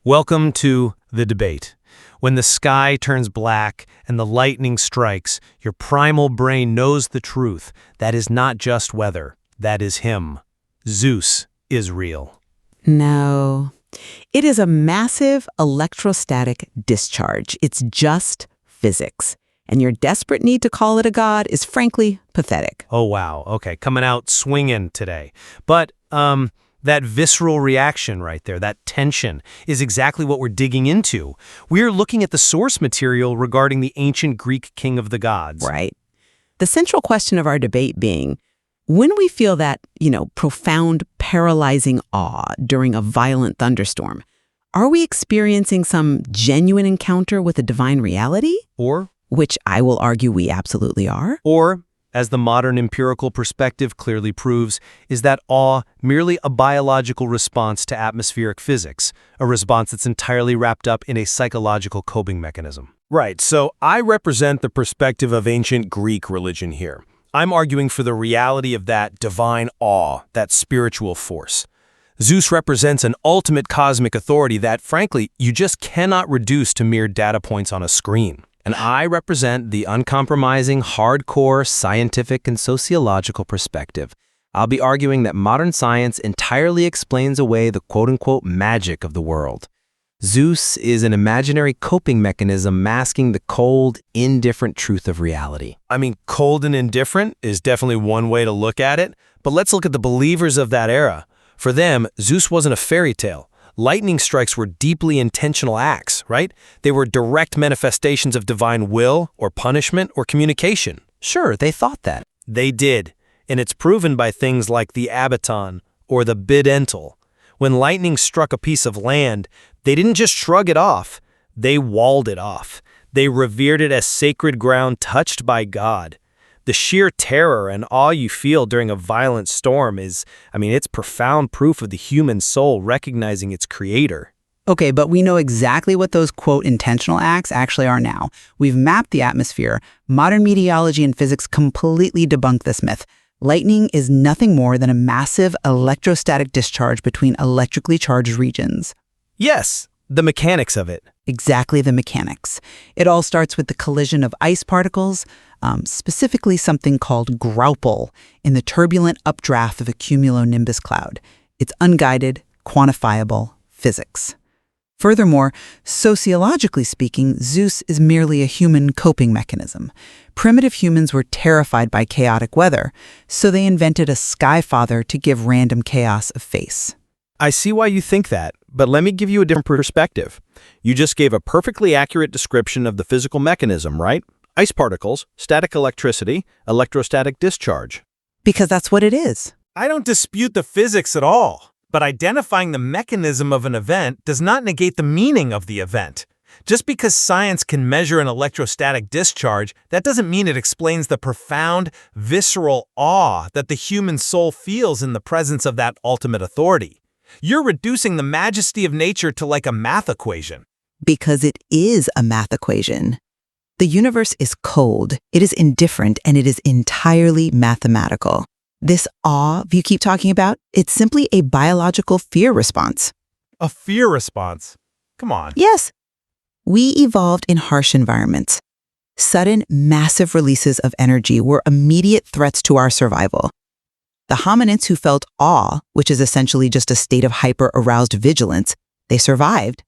Welcome to the debate. When the sky turns black and the lightning strikes, your primal brain knows the truth. That is not just weather. That is him. Zeus is real. No. It is a massive electrostatic discharge. It's just physics. And your desperate need to call it a god is frankly pathetic. Oh, wow. Okay, coming out swinging today. But, that visceral reaction right there, that tension, is exactly what we're digging into. We're looking at the source material regarding the ancient Greek king of the gods. Right. The central question of our debate being, when we feel that, profound, paralyzing awe during a violent thunderstorm, are we experiencing some genuine encounter with a divine reality? Or, which I will argue we absolutely are. Or, as the modern empirical perspective clearly proves, is that awe merely a biological response to atmospheric physics, a response that's entirely wrapped up in a psychological coping mechanism. Right, so I represent the perspective of ancient Greek religion here. I'm arguing for the reality of that divine awe, that spiritual force. Zeus represents an ultimate cosmic authority that, frankly, you just cannot reduce to mere data points on a screen. And I represent the uncompromising, hardcore, scientific and sociological perspective. I'll be arguing that modern science entirely explains away the quote-unquote magic of the world. Zeus is an imaginary coping mechanism masking the cold, indifferent truth of reality. I mean, cold and indifferent is definitely one way to look at it, but let's look at the believers of that era. For them, Zeus wasn't a fairy tale. Lightning strikes were deeply intentional acts, right? They were direct manifestations of divine will or punishment or communication. Sure, they thought that. They did, and it's proven by things like the abaton or the bidental. When lightning struck a piece of land, they didn't just shrug it off, they walled it off. They revered it as sacred ground touched by God. The sheer terror and awe you feel during a violent storm it's profound proof of the human soul recognizing its creator. Okay, but we know exactly what those, quote, intentional acts actually are now. We've mapped the atmosphere. Modern meteorology and physics completely debunk this myth. Lightning is nothing more than a massive electrostatic discharge between electrically charged regions. Yes, the mechanics of it. Exactly the mechanics. It all starts with the collision of ice particles, specifically something called graupel, in the turbulent updraft of a cumulonimbus cloud. It's unguided, quantifiable physics. Furthermore, sociologically speaking, Zeus is merely a human coping mechanism. Primitive humans were terrified by chaotic weather, so they invented a sky father to give random chaos a face. I see why you think that, but let me give you a different perspective. You just gave a perfectly accurate description of the physical mechanism, right? Ice particles, static electricity, electrostatic discharge. Because that's what it is. I don't dispute the physics at all, but identifying the mechanism of an event does not negate the meaning of the event. Just because science can measure an electrostatic discharge, that doesn't mean it explains the profound, visceral awe that the human soul feels in the presence of that ultimate authority. You're reducing the majesty of nature to like a math equation. Because it is a math equation. The universe is cold, it is indifferent, and it is entirely mathematical. This awe you keep talking about, it's simply a biological fear response. A fear response? Come on. Yes. We evolved in harsh environments. Sudden, massive releases of energy were immediate threats to our survival. The hominids who felt awe, which is essentially just a state of hyper-aroused vigilance, they survived.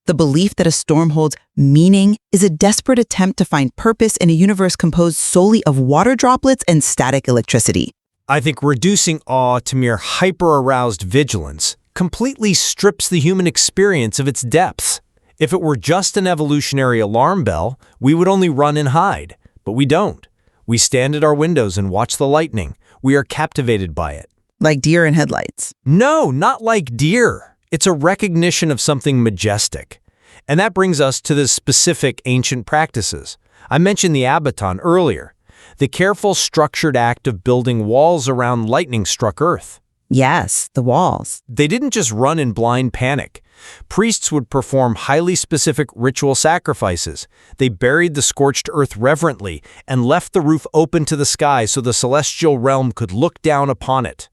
The belief that a storm holds meaning is a desperate attempt to find purpose in a universe composed solely of water droplets and static electricity. I think reducing awe to mere hyper-aroused vigilance completely strips the human experience of its depths. If it were just an evolutionary alarm bell, we would only run and hide. But we don't. We stand at our windows and watch the lightning. We are captivated by it. Like deer in headlights. No, not like deer. It's a recognition of something majestic. And that brings us to the specific ancient practices. I mentioned the abaton earlier, the careful, structured act of building walls around lightning-struck earth. Yes, the walls. They didn't just run in blind panic. Priests would perform highly specific ritual sacrifices. They buried the scorched earth reverently and left the roof open to the sky so the celestial realm could look down upon it.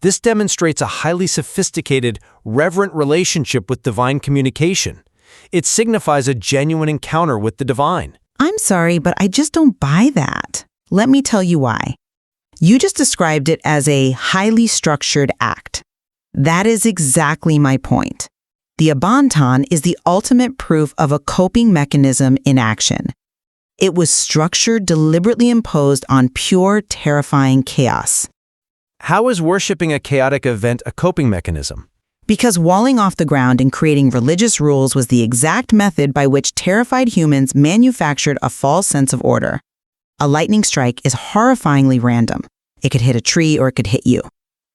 This demonstrates a highly sophisticated, reverent relationship with divine communication. It signifies a genuine encounter with the divine. I'm sorry, but I just don't buy that. Let me tell you why. You just described it as a highly structured act. That is exactly my point. The Abanton is the ultimate proof of a coping mechanism in action. It was structured, deliberately imposed on pure, terrifying chaos. How is worshipping a chaotic event a coping mechanism? Because walling off the ground and creating religious rules was the exact method by which terrified humans manufactured a false sense of order. A lightning strike is horrifyingly random. It could hit a tree or it could hit you.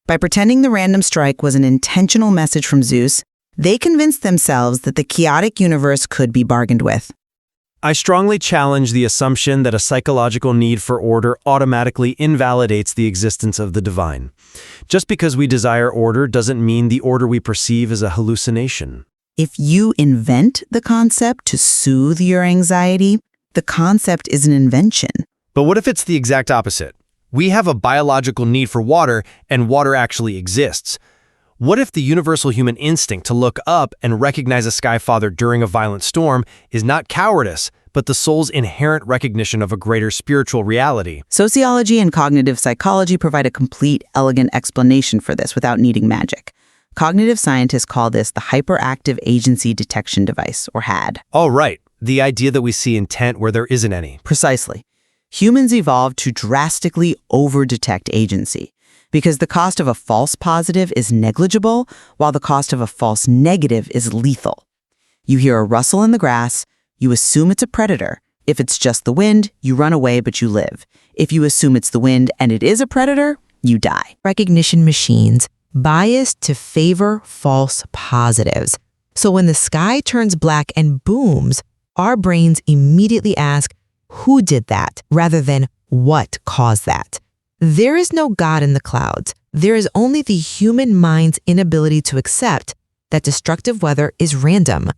By pretending the random strike was an intentional message from Zeus, they convinced themselves that the chaotic universe could be bargained with. I strongly challenge the assumption that a psychological need for order automatically invalidates the existence of the divine. Just because we desire order doesn't mean the order we perceive is a hallucination. If you invent the concept to soothe your anxiety, the concept is an invention. But what if it's the exact opposite? We have a biological need for water, and water actually exists. What if the universal human instinct to look up and recognize a sky father during a violent storm is not cowardice, but the soul's inherent recognition of a greater spiritual reality? Sociology and cognitive psychology provide a complete, elegant explanation for this without needing magic. Cognitive scientists call this the hyperactive agency detection device, or HAD. Oh, right. The idea that we see intent where there isn't any. Precisely. Humans evolved to drastically over-detect agency, because the cost of a false positive is negligible, while the cost of a false negative is lethal. You hear a rustle in the grass, you assume it's a predator. If it's just the wind, you run away but you live. If you assume it's the wind and it is a predator, you die. Recognition machines biased to favor false positives. So when the sky turns black and booms, our brains immediately ask, who did that, rather than what caused that? There is no God in the clouds. There is only the human mind's inability to accept that destructive weather is random.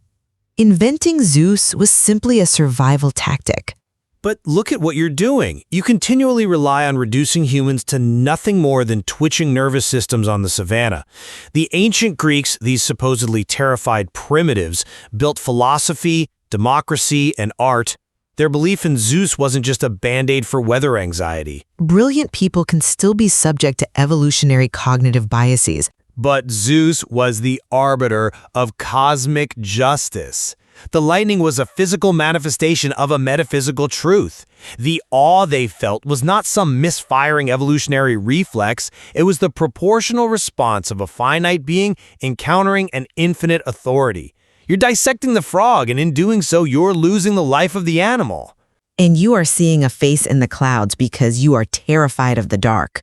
Inventing Zeus was simply a survival tactic. But look at what you're doing. You continually rely on reducing humans to nothing more than twitching nervous systems on the savannah. The ancient Greeks, these supposedly terrified primitives, built philosophy, democracy, and art. Their belief in Zeus wasn't just a band-aid for weather anxiety. Brilliant people can still be subject to evolutionary cognitive biases. But Zeus was the arbiter of cosmic justice. The lightning was a physical manifestation of a metaphysical truth. The awe they felt was not some misfiring evolutionary reflex. It was the proportional response of a finite being encountering an infinite authority. You're dissecting the frog, and in doing so, you're losing the life of the animal. And you are seeing a face in the clouds because you are terrified of the dark.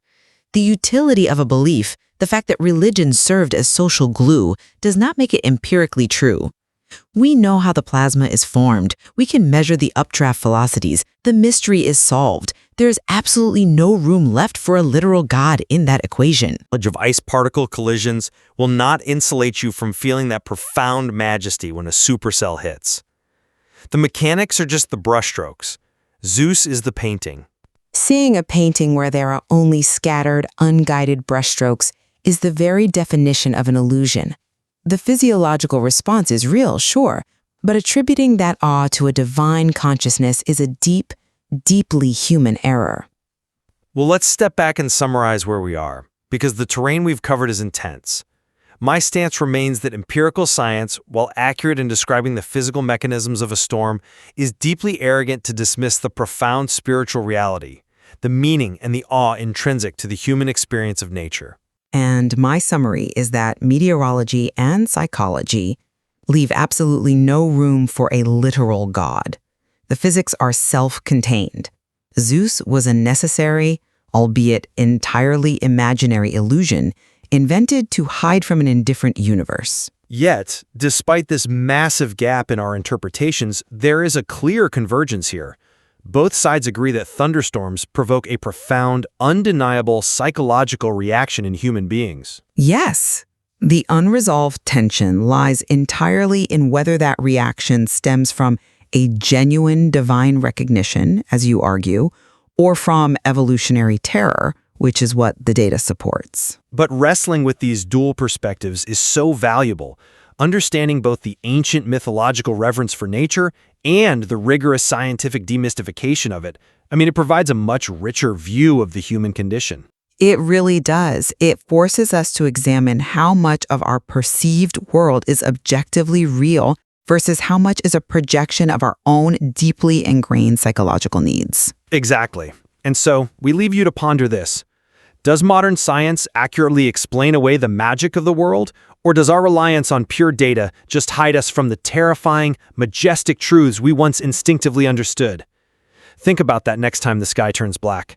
The utility of a belief, the fact that religion served as social glue, does not make it empirically true. We know how the plasma is formed. We can measure the updraft velocities. The mystery is solved. There is absolutely no room left for a literal God in that equation. Knowledge of ice particle collisions will not insulate you from feeling that profound majesty when a supercell hits. The mechanics are just the brushstrokes. Zeus is the painting. Seeing a painting where there are only scattered, unguided brushstrokes is the very definition of an illusion. The physiological response is real, sure, but attributing that awe to a divine consciousness is a deep, deeply human error. Well, let's step back and summarize where we are, because the terrain we've covered is intense. My stance remains that empirical science, while accurate in describing the physical mechanisms of a storm, is deeply arrogant to dismiss the profound spiritual reality, the meaning and the awe intrinsic to the human experience of nature. And my summary is that meteorology and psychology leave absolutely no room for a literal God. The physics are self-contained. Zeus was a necessary, albeit entirely imaginary illusion, invented to hide from an indifferent universe. Yet, despite this massive gap in our interpretations, there is a clear convergence here. Both sides agree that thunderstorms provoke a profound, undeniable psychological reaction in human beings. Yes, the unresolved tension lies entirely in whether that reaction stems from a genuine divine recognition, as you argue, or from evolutionary terror, which is what the data supports. But wrestling with these dual perspectives is so valuable. Understanding both the ancient mythological reverence for nature and the rigorous scientific demystification of it, it provides a much richer view of the human condition. It really does. It forces us to examine how much of our perceived world is objectively real versus how much is a projection of our own deeply ingrained psychological needs. Exactly. And so, we leave you to ponder this. Does modern science accurately explain away the magic of the world, or does our reliance on pure data just hide us from the terrifying, majestic truths we once instinctively understood? Think about that next time the sky turns black.